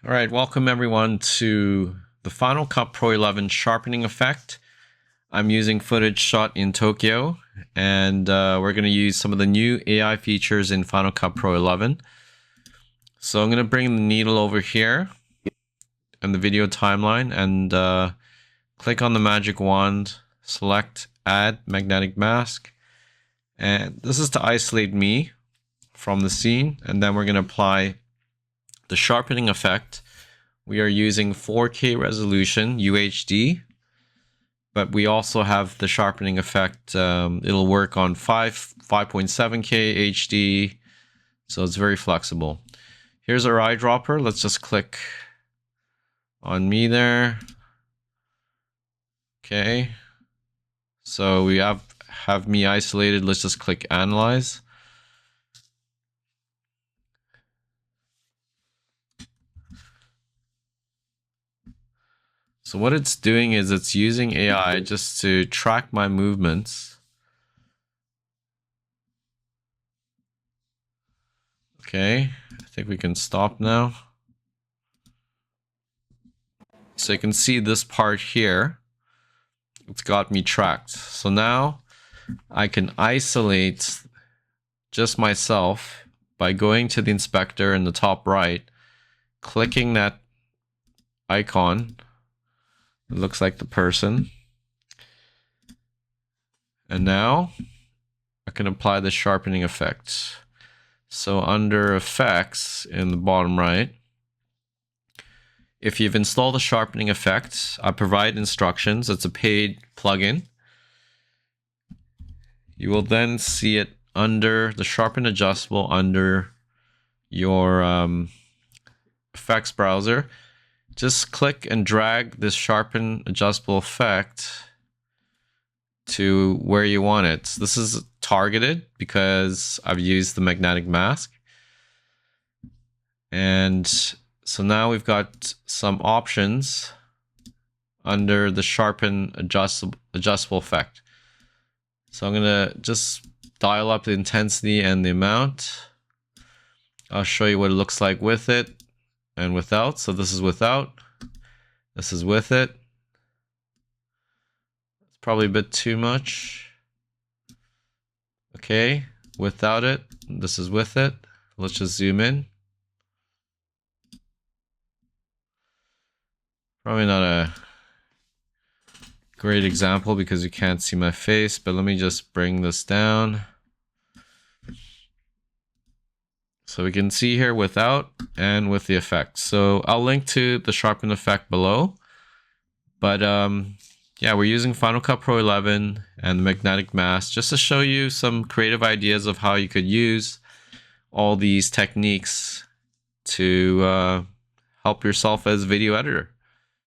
All right, welcome everyone to the Final Cut Pro 11 sharpening effect. I'm using footage shot in Tokyo, and we're going to use some of the new AI features in Final Cut Pro 11. So I'm going to bring the needle over here in the video timeline and click on the magic wand, select Add Magnetic Mask, and this is to isolate me from the scene, and then we're going to apply the sharpening effect. We are using 4K resolution UHD, but we also have the sharpening effect. It'll work on 5.7K HD, so it's very flexible. Here's our eyedropper. Let's just click on me there. Okay, so we have me isolated. Let's just click Analyze. So what it's doing is it's using AI just to track my movements. Okay, I think we can stop now. So you can see this part here. It's got me tracked. So now I can isolate just myself by going to the inspector in the top right, clicking that icon. It looks like the person. And now I can apply the sharpening effect. So under effects in the bottom right, if you've installed the sharpening effect, I provide instructions. It's a paid plugin. You will then see it under the sharpen adjustable under your effects browser. Just click and drag this sharpen adjustable effect to where you want it. So this is targeted because I've used the magnetic mask. And so now we've got some options under the sharpen adjustable effect. So I'm gonna just dial up the intensity and the amount. I'll show you what it looks like with it and without. So this is without, this is with it. It's probably a bit too much. Okay, without it, this is with it. Let's just zoom in. Probably not a great example because you can't see my face, but let me just bring this down. So we can see here without and with the effect. So I'll link to the sharpen effect below. But yeah, we're using Final Cut Pro 11 and the magnetic mask just to show you some creative ideas of how you could use all these techniques to help yourself as a video editor.